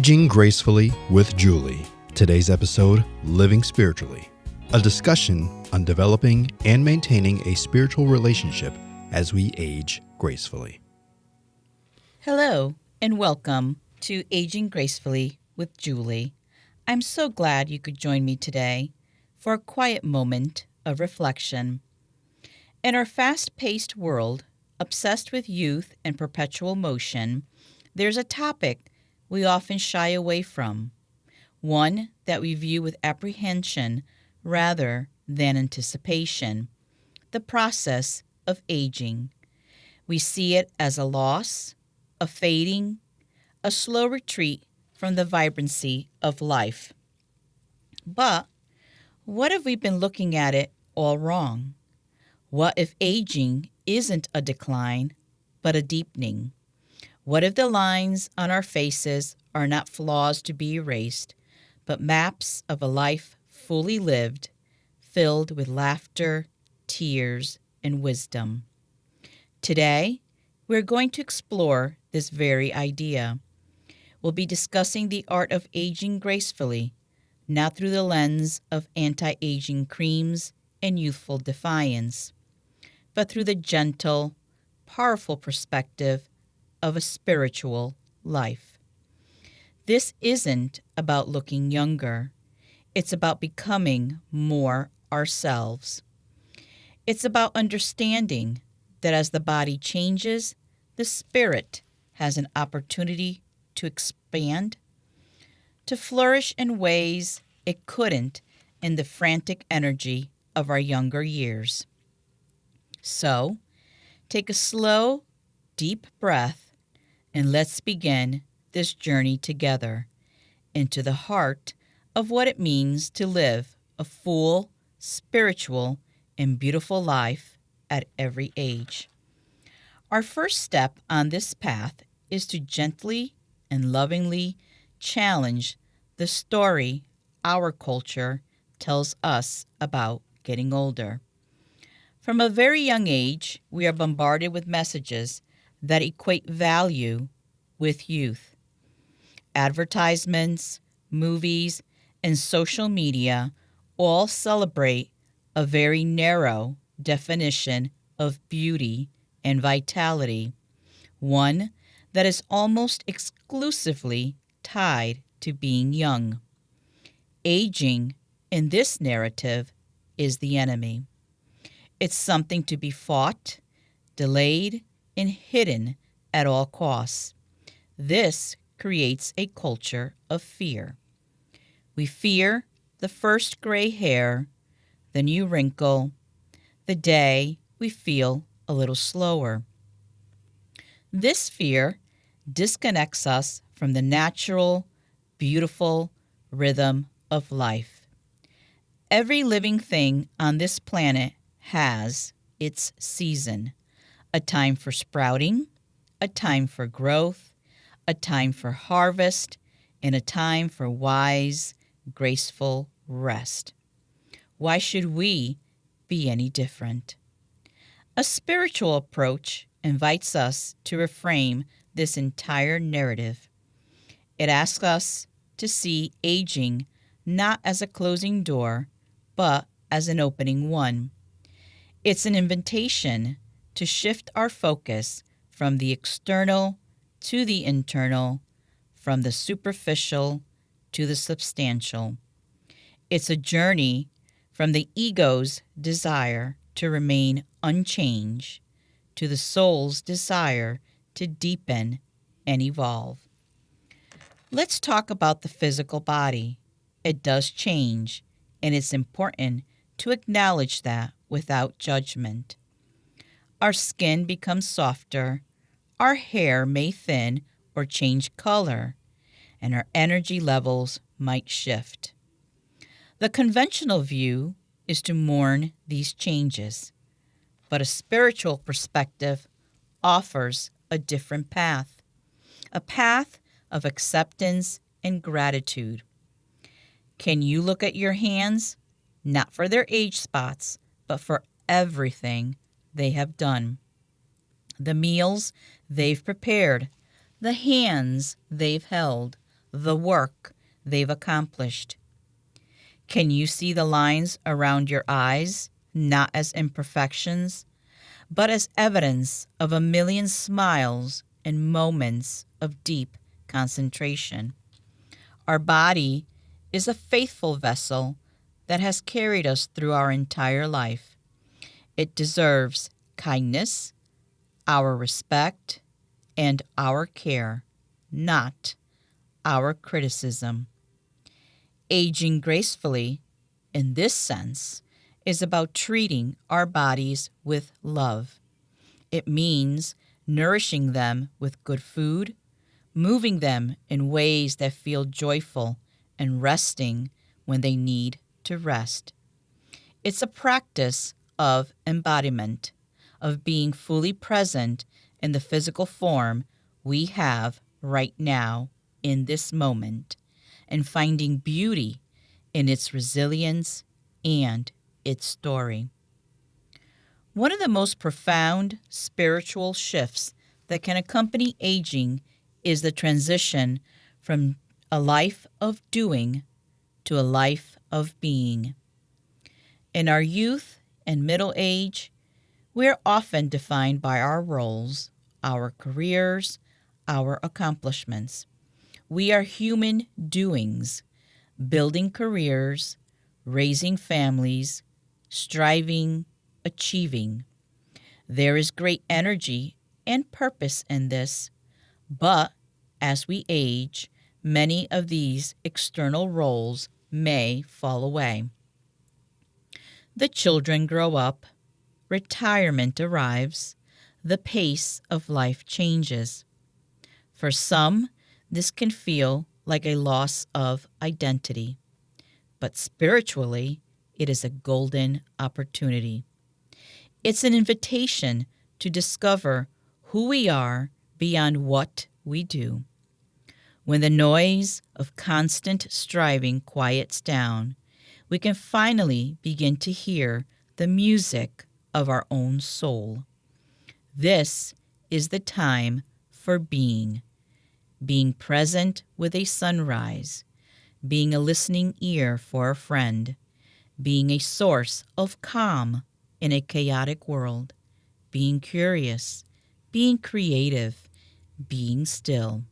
Aging Gracefully with Julie. Today's episode, Living Spiritually. A discussion on developing and maintaining a spiritual relationship as we age gracefully. Hello, and welcome to Aging Gracefully with Julie. I'm so glad you could join me today for a quiet moment of reflection. In our fast-paced world, obsessed with youth and perpetual motion, there's a topic we often shy away from, one that we view with apprehension rather than anticipation, the process of aging. We see it as a loss, a fading, a slow retreat from the vibrancy of life. But what if we've been looking at it all wrong? What if aging isn't a decline, but a deepening? What if the lines on our faces are not flaws to be erased, but maps of a life fully lived, filled with laughter, tears, and wisdom? Today, we're going to explore this very idea. We'll be discussing the art of aging gracefully, not through the lens of anti-aging creams and youthful defiance, but through the gentle, powerful perspective of a spiritual life. This isn't about looking younger. It's about becoming more ourselves. It's about understanding that as the body changes, the spirit has an opportunity to expand, to flourish in ways it couldn't in the frantic energy of our younger years. So, take a slow, deep breath and let's begin this journey together into the heart of what it means to live a full, spiritual, and beautiful life at every age. Our first step on this path is to gently and lovingly challenge the story our culture tells us about getting older. From a very young age, we are bombarded with messages that equate value with youth. Advertisements, movies, and social media all celebrate a very narrow definition of beauty and vitality, one that is almost exclusively tied to being young. Aging, in this narrative, is the enemy. It's something to be fought, delayed, and hidden at all costs. This creates a culture of fear. We fear the first gray hair, the new wrinkle, the day we feel a little slower. This fear disconnects us from the natural, beautiful rhythm of life. Every living thing on this planet has its season. A time for sprouting, a time for growth, a time for harvest, and a time for wise, graceful rest. Why should we be any different? A spiritual approach invites us to reframe this entire narrative. It asks us to see aging not as a closing door, but as an opening one. It's an invitation to shift our focus from the external to the internal, from the superficial to the substantial. It's a journey from the ego's desire to remain unchanged to the soul's desire to deepen and evolve. Let's talk about the physical body. It does change, and it's important to acknowledge that without judgment. Our skin becomes softer, our hair may thin or change color, and our energy levels might shift. The conventional view is to mourn these changes, but a spiritual perspective offers a different path, a path of acceptance and gratitude. Can you look at your hands, not for their age spots, but for everything they have done? The meals they've prepared, the hands they've held, the work they've accomplished. Can you see the lines around your eyes, not as imperfections, but as evidence of a million smiles and moments of deep concentration? Our body is a faithful vessel that has carried us through our entire life. It deserves kindness, our respect, and our care, not our criticism. Aging gracefully, in this sense, is about treating our bodies with love. It means nourishing them with good food, moving them in ways that feel joyful, and resting when they need to rest. It's a practice of embodiment, of being fully present in the physical form we have right now in this moment, and finding beauty in its resilience and its story. One of the most profound spiritual shifts that can accompany aging is the transition from a life of doing to a life of being. In our youth and middle age, we are often defined by our roles, our careers, our accomplishments. We are human doings, building careers, raising families, striving, achieving. There is great energy and purpose in this, but as we age, many of these external roles may fall away. The children grow up, retirement arrives, the pace of life changes. For some, this can feel like a loss of identity, but spiritually, it is a golden opportunity. It's an invitation to discover who we are beyond what we do. When the noise of constant striving quiets down, we can finally begin to hear the music of our own soul. This is the time for being present with a sunrise, being a listening ear for a friend, being a source of calm in a chaotic world, being curious, being creative, being still.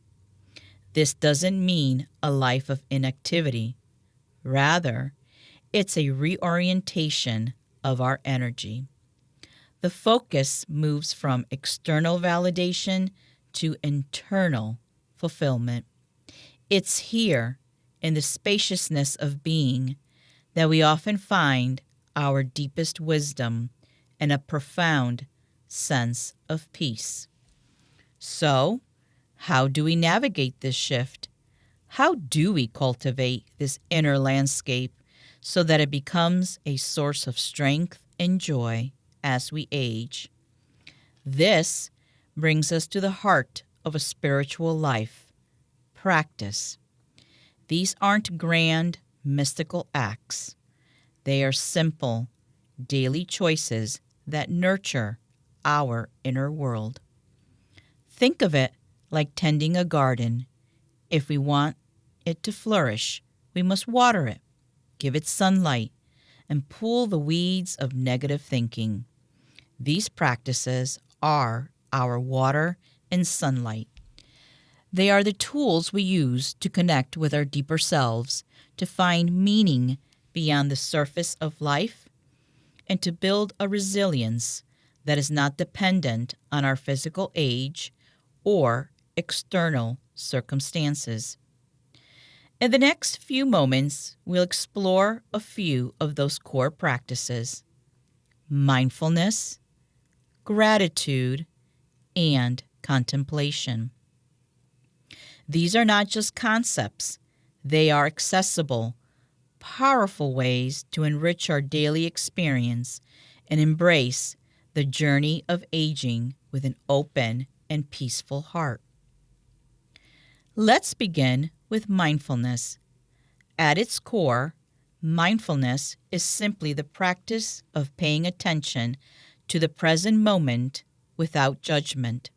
This doesn't mean a life of inactivity. Rather, it's a reorientation of our energy. The focus moves from external validation to internal fulfillment. It's here, in the spaciousness of being, that we often find our deepest wisdom and a profound sense of peace. So, how do we navigate this shift? How do we cultivate this inner landscape so that it becomes a source of strength and joy as we age? This brings us to the heart of a spiritual life: practice. These aren't grand, mystical acts. They are simple, daily choices that nurture our inner world. Think of it like tending a garden. If we want it to flourish, we must water it, give it sunlight, and pull the weeds of negative thinking. These practices are our water and sunlight. They are the tools we use to connect with our deeper selves, to find meaning beyond the surface of life, and to build a resilience that is not dependent on our physical age or external circumstances. In the next few moments, we'll explore a few of those core practices: mindfulness, gratitude, and contemplation. These are not just concepts, they are accessible, powerful ways to enrich our daily experience and embrace the journey of aging with an open and peaceful heart. Let's begin with mindfulness. At its core, mindfulness is simply the practice of paying attention to the present moment without judgment.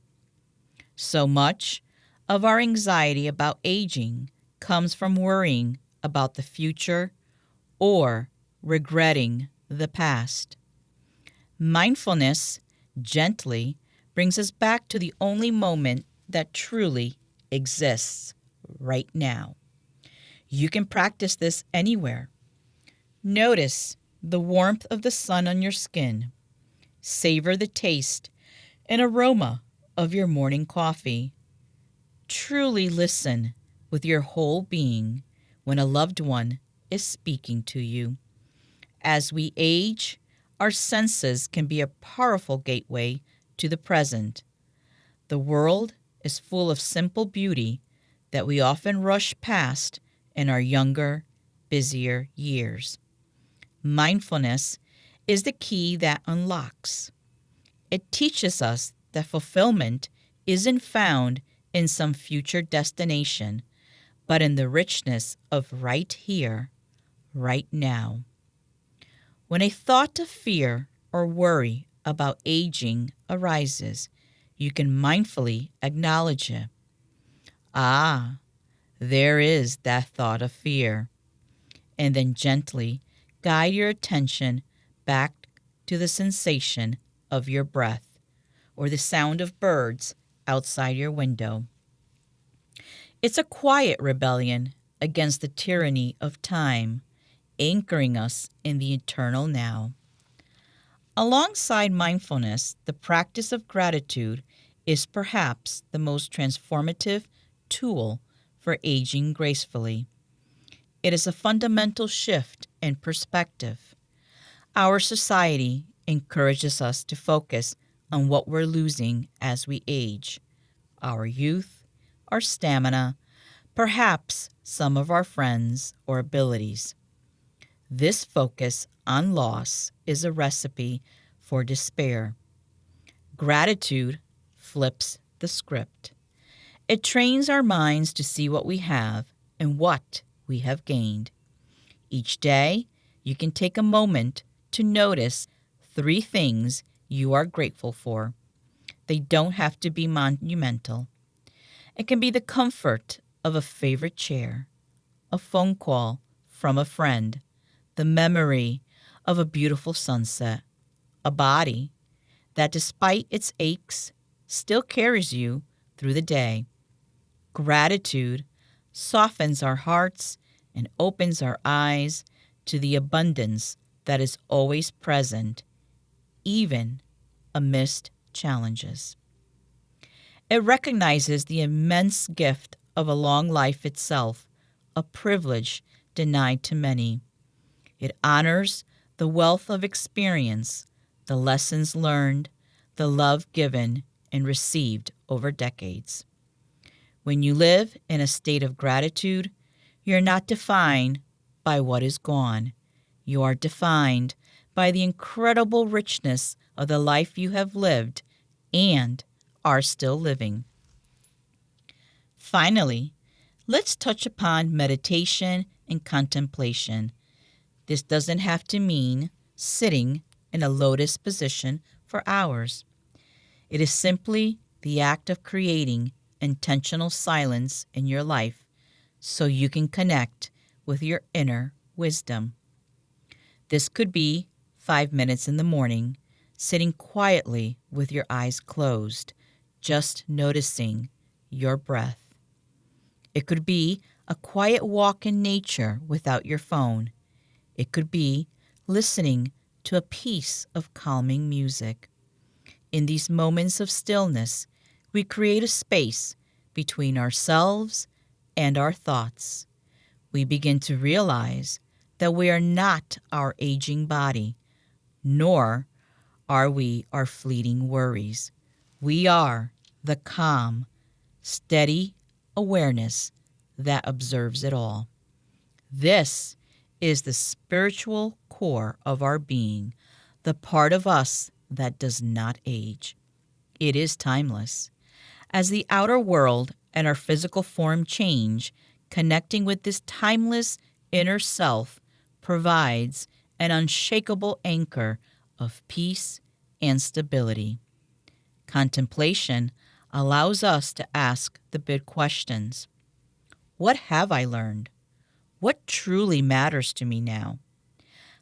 So much of our anxiety about aging comes from worrying about the future or regretting the past. Mindfulness gently brings us back to the only moment that truly exists right now. You can practice this anywhere. Notice the warmth of the sun on your skin. Savor the taste and aroma of your morning coffee. Truly listen with your whole being when a loved one is speaking to you. As we age, our senses can be a powerful gateway to the present. The world is full of simple beauty that we often rush past in our younger, busier years. Mindfulness is the key that unlocks. It teaches us that fulfillment isn't found in some future destination, but in the richness of right here, right now. When a thought of fear or worry about aging arises, you can mindfully acknowledge it. Ah, there is that thought of fear. And then gently guide your attention back to the sensation of your breath or the sound of birds outside your window. It's a quiet rebellion against the tyranny of time, anchoring us in the eternal now. Alongside mindfulness, the practice of gratitude is perhaps the most transformative tool for aging gracefully. It is a fundamental shift in perspective. Our society encourages us to focus on what we're losing as we age: our youth, our stamina, perhaps some of our friends or abilities. This focus on loss is a recipe for despair. Gratitude flips the script. It trains our minds to see what we have and what we have gained. Each day, you can take a moment to notice 3 things you are grateful for. They don't have to be monumental. It can be the comfort of a favorite chair, a phone call from a friend, the memory of a beautiful sunset, a body that, despite its aches, still carries you through the day. Gratitude softens our hearts and opens our eyes to the abundance that is always present, even amidst challenges. It recognizes the immense gift of a long life itself, a privilege denied to many. It honors the wealth of experience, the lessons learned, the love given and received over decades. When you live in a state of gratitude, you're not defined by what is gone. You are defined by the incredible richness of the life you have lived and are still living. Finally, let's touch upon meditation and contemplation. This doesn't have to mean sitting in a lotus position for hours. It is simply the act of creating intentional silence in your life so you can connect with your inner wisdom. This could be 5 minutes in the morning, sitting quietly with your eyes closed, just noticing your breath. It could be a quiet walk in nature without your phone. It could be listening to a piece of calming music. In these moments of stillness, we create a space between ourselves and our thoughts. We begin to realize that we are not our aging body, nor are we our fleeting worries. We are the calm, steady awareness that observes it all. This is the spiritual core of our being, the part of us that does not age. It is timeless. As the outer world and our physical form change, connecting with this timeless inner self provides an unshakable anchor of peace and stability. Contemplation allows us to ask the big questions. What have I learned? What truly matters to me now?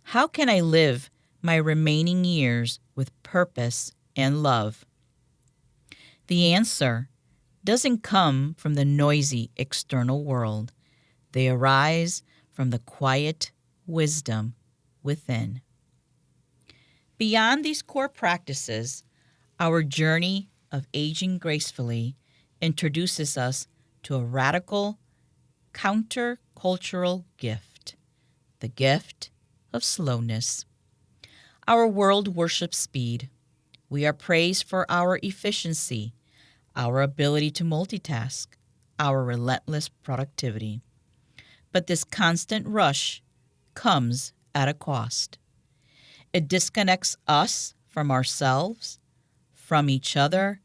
How can I live my remaining years with purpose and love? The answer doesn't come from the noisy external world. They arise from the quiet wisdom within. Beyond these core practices, our journey of aging gracefully introduces us to a radical countercultural gift, the gift of slowness. Our world worships speed. We are praised for our efficiency, our ability to multitask, our relentless productivity. But this constant rush comes at a cost. It disconnects us from ourselves, from each other,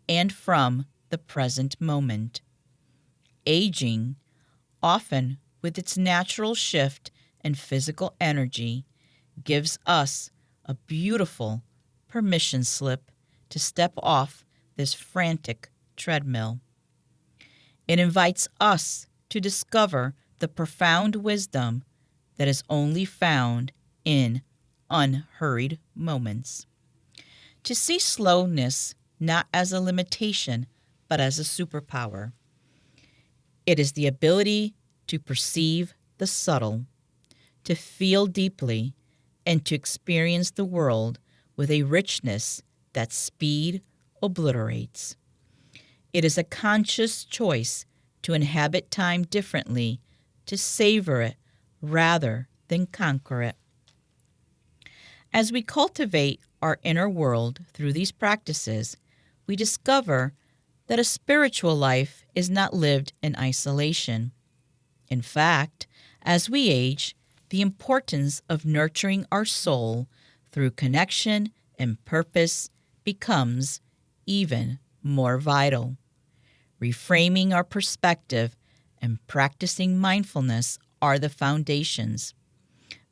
and from the present moment. Aging, often with its natural shift in physical energy, gives us a beautiful permission slip to step off this frantic treadmill. It invites us to discover the profound wisdom that is only found in unhurried moments. To see slowness not as a limitation, but as a superpower. It is the ability to perceive the subtle, to feel deeply, and to experience the world with a richness that speed obliterates. It is a conscious choice to inhabit time differently, to savor it rather than conquer it. As we cultivate our inner world through these practices, we discover that a spiritual life is not lived in isolation. In fact, as we age, the importance of nurturing our soul through connection and purpose becomes even more vital. Reframing our perspective and practicing mindfulness are the foundations,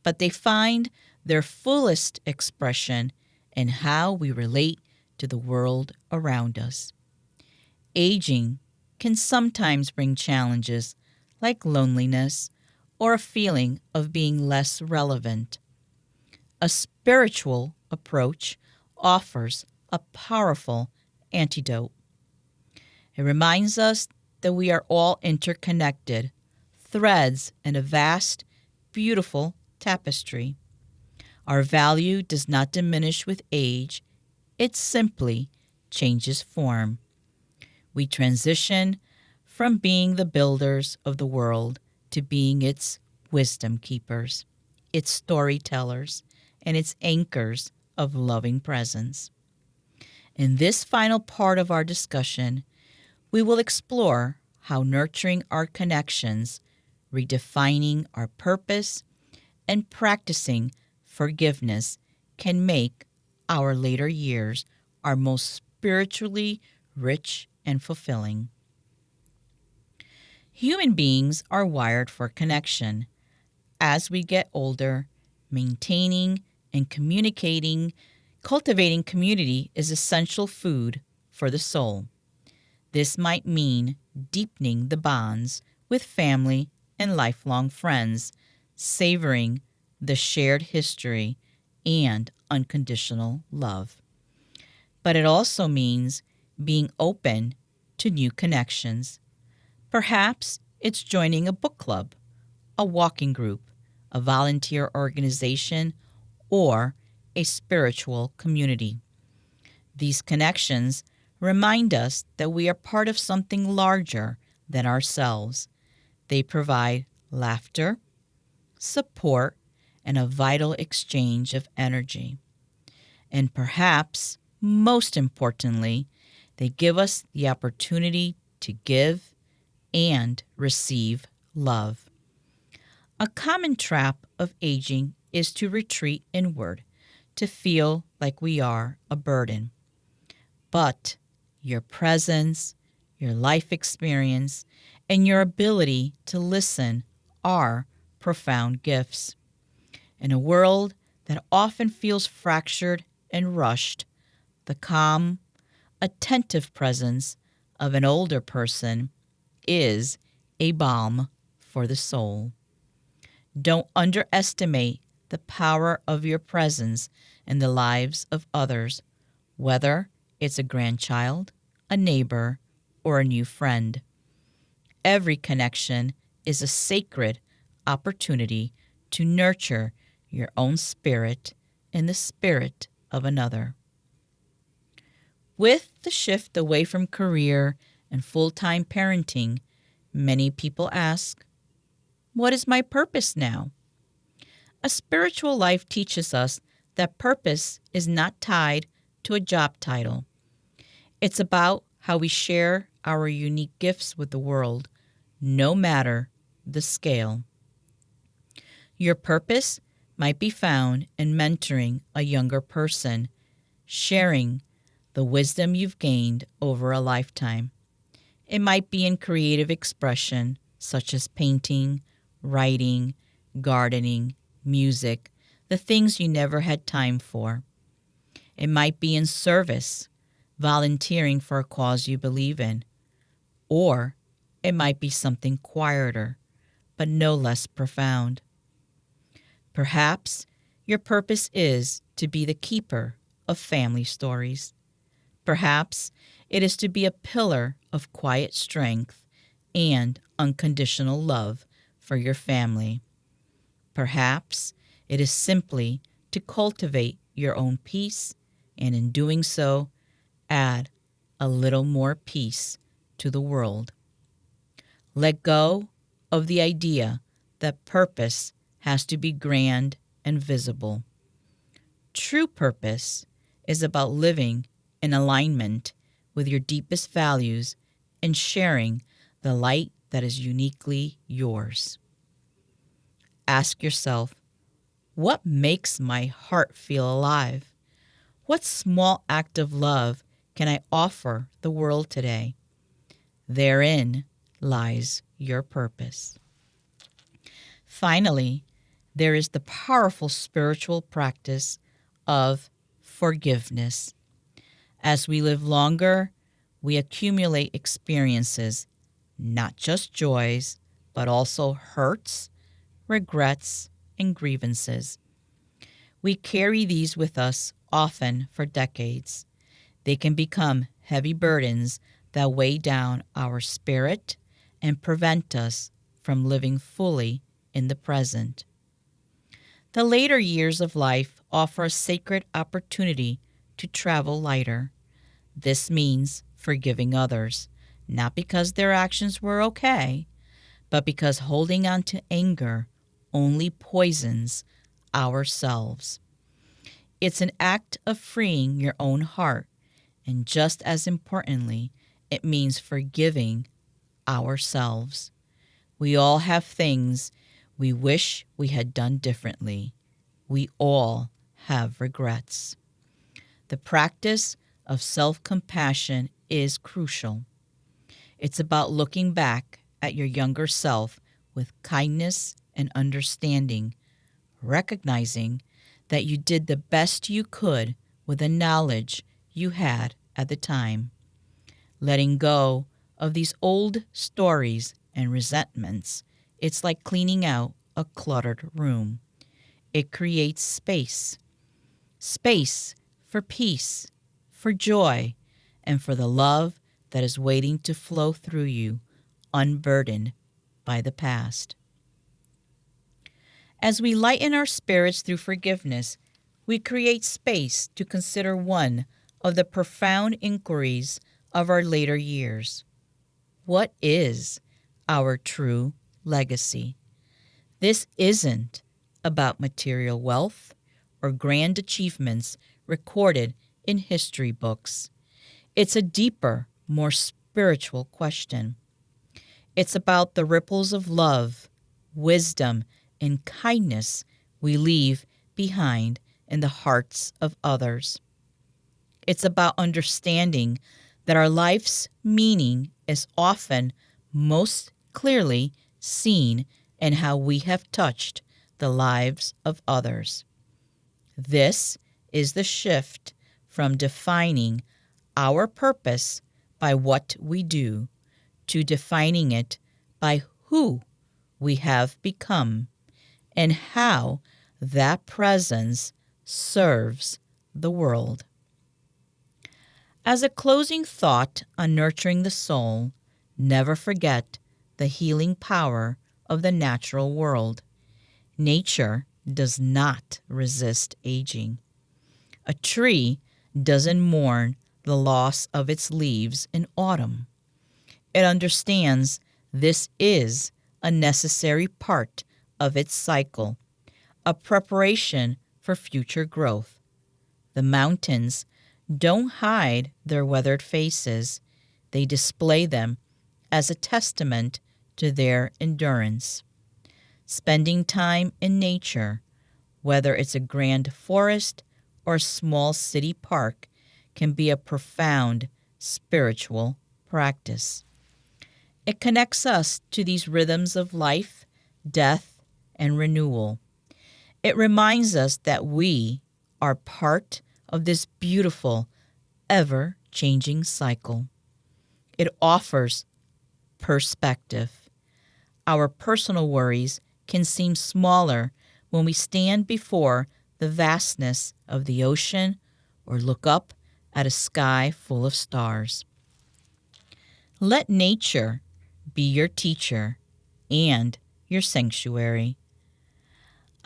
but they find their fullest expression in how we relate to the world around us. Aging can sometimes bring challenges like loneliness or a feeling of being less relevant. A spiritual approach offers a powerful antidote. It reminds us that we are all interconnected, threads in a vast, beautiful tapestry. Our value does not diminish with age, it simply changes form. We transition from being the builders of the world to being its wisdom keepers, its storytellers, and its anchors of loving presence. In this final part of our discussion, we will explore how nurturing our connections, redefining our purpose, and practicing forgiveness can make our later years our most spiritually rich and fulfilling. Human beings are wired for connection. As we get older, maintaining and cultivating community is essential food for the soul. This might mean deepening the bonds with family and lifelong friends, savoring the shared history and unconditional love. But it also means being open to new connections. Perhaps it's joining a book club, a walking group, a volunteer organization, or a spiritual community. These connections remind us that we are part of something larger than ourselves. They provide laughter, support, and a vital exchange of energy. And perhaps, most importantly, they give us the opportunity to give and receive love. A common trap of aging is to retreat inward, to feel like we are a burden. But your presence, your life experience, and your ability to listen are profound gifts. In a world that often feels fractured and rushed, the calm, attentive presence of an older person is a balm for the soul. Don't underestimate the power of your presence in the lives of others, whether it's a grandchild, a neighbor, or a new friend. Every connection is a sacred opportunity to nurture your own spirit and the spirit of another. With the shift away from career and full-time parenting, many people ask, what is my purpose now? A spiritual life teaches us that purpose is not tied to a job title. It's about how we share our unique gifts with the world, no matter the scale. Your purpose might be found in mentoring a younger person, sharing the wisdom you've gained over a lifetime. It might be in creative expression, such as painting, writing, gardening, music, the things you never had time for. It might be in service, volunteering for a cause you believe in. Or it might be something quieter, but no less profound. Perhaps your purpose is to be the keeper of family stories. Perhaps it is to be a pillar of quiet strength and unconditional love for your family. Perhaps it is simply to cultivate your own peace and in doing so, add a little more peace to the world. Let go of the idea that purpose has to be grand and visible. True purpose is about living in alignment with your deepest values and sharing the light that is uniquely yours. Ask yourself, what makes my heart feel alive? What small act of love can I offer the world today? Therein lies your purpose. Finally, there is the powerful spiritual practice of forgiveness. As we live longer, we accumulate experiences, not just joys, but also hurts, regrets, and grievances. We carry these with us often for decades. They can become heavy burdens that weigh down our spirit and prevent us from living fully in the present. The later years of life offer a sacred opportunity to travel lighter. This means forgiving others, not because their actions were okay, but because holding on to anger only poisons ourselves. It's an act of freeing your own heart, and just as importantly, it means forgiving ourselves. We all have things we wish we had done differently. We all have regrets. The practice of self-compassion is crucial. It's about looking back at your younger self with kindness and understanding, recognizing that you did the best you could with the knowledge you had at the time. Letting go of these old stories and resentments, it's like cleaning out a cluttered room. It creates space. Space for peace, for joy, and for the love that is waiting to flow through you, unburdened by the past. As we lighten our spirits through forgiveness, we create space to consider one of the profound inquiries of our later years. What is our true legacy? This isn't about material wealth or grand achievements recorded in history books. It's a deeper, more spiritual question. It's about the ripples of love, wisdom, and kindness we leave behind in the hearts of others. It's about understanding that our life's meaning is often most clearly seen in how we have touched the lives of others. This is the shift from defining our purpose by what we do to defining it by who we have become and how that presence serves the world. As a closing thought on nurturing the soul, never forget the healing power of the natural world. Nature does not resist aging. A tree doesn't mourn the loss of its leaves in autumn. It understands this is a necessary part of its cycle, a preparation for future growth. The mountains don't hide their weathered faces, they display them as a testament to their endurance. Spending time in nature, whether it's a grand forest or a small city park, can be a profound spiritual practice. It connects us to these rhythms of life, death, and renewal. It reminds us that we are part of this beautiful, ever-changing cycle. It offers perspective. Our personal worries can seem smaller when we stand before the vastness of the ocean or look up at a sky full of stars. Let nature be your teacher and your sanctuary.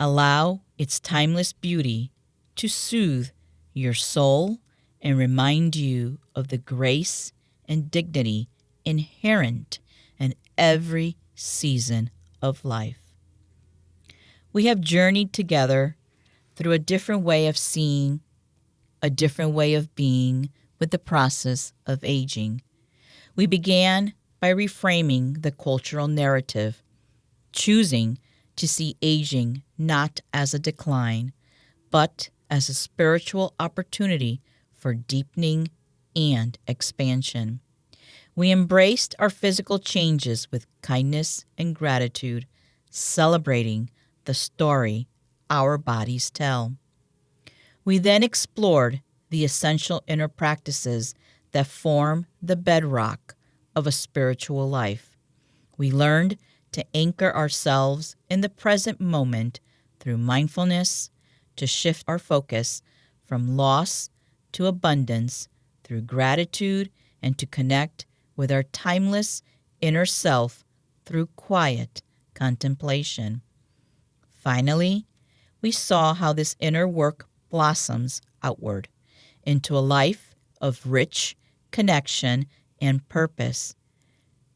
Allow its timeless beauty to soothe your soul and remind you of the grace and dignity inherent in every season of life. We have journeyed together through a different way of seeing, a different way of being with the process of aging. We began by reframing the cultural narrative, choosing to see aging not as a decline, but as a spiritual opportunity for deepening and expansion. We embraced our physical changes with kindness and gratitude, celebrating the story our bodies tell. We then explored the essential inner practices that form the bedrock of a spiritual life. We learned to anchor ourselves in the present moment through mindfulness, to shift our focus from loss to abundance through gratitude, and to connect with our timeless inner self through quiet contemplation. Finally, we saw how this inner work blossoms outward into a life of rich connection and purpose.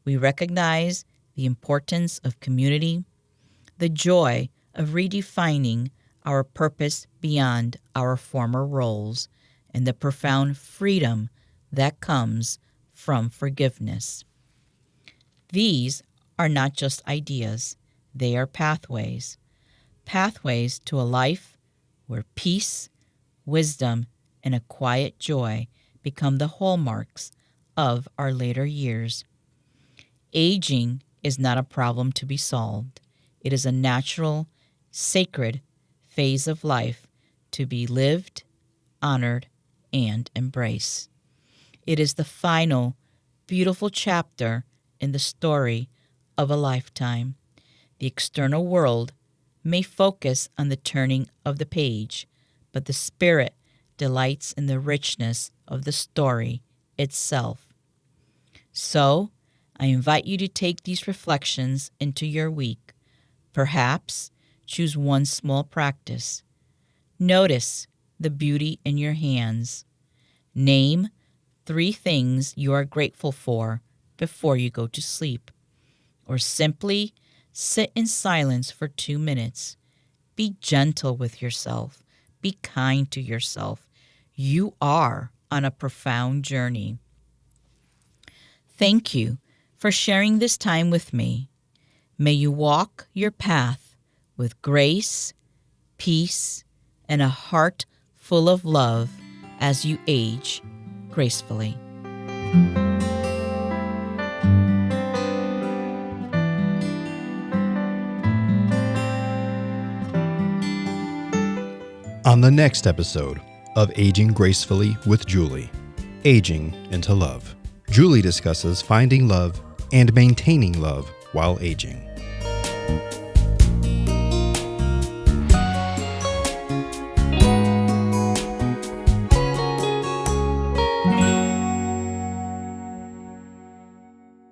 We recognize the importance of community, the joy of redefining our purpose beyond our former roles, and the profound freedom that comes from forgiveness. These are not just ideas, they are pathways to a life where peace, wisdom, and a quiet joy become the hallmarks of our later years. Aging is not a problem to be solved. It is a natural, sacred phase of life to be lived, honored, and embraced. It is the final, beautiful chapter in the story of a lifetime. The external world may focus on the turning of the page, but the spirit delights in the richness of the story itself. So, I invite you to take these reflections into your week. Perhaps choose one small practice. Notice the beauty in your hands. Name 3 things you are grateful for before you go to sleep. Or simply sit in silence for 2 minutes. Be gentle with yourself. Be kind to yourself. You are on a profound journey. Thank you for sharing this time with me. May you walk your path with grace, peace, and a heart full of love as you age gracefully. On the next episode of Aging Gracefully with Julie, Aging into Love, Julie discusses finding love and maintaining love while aging.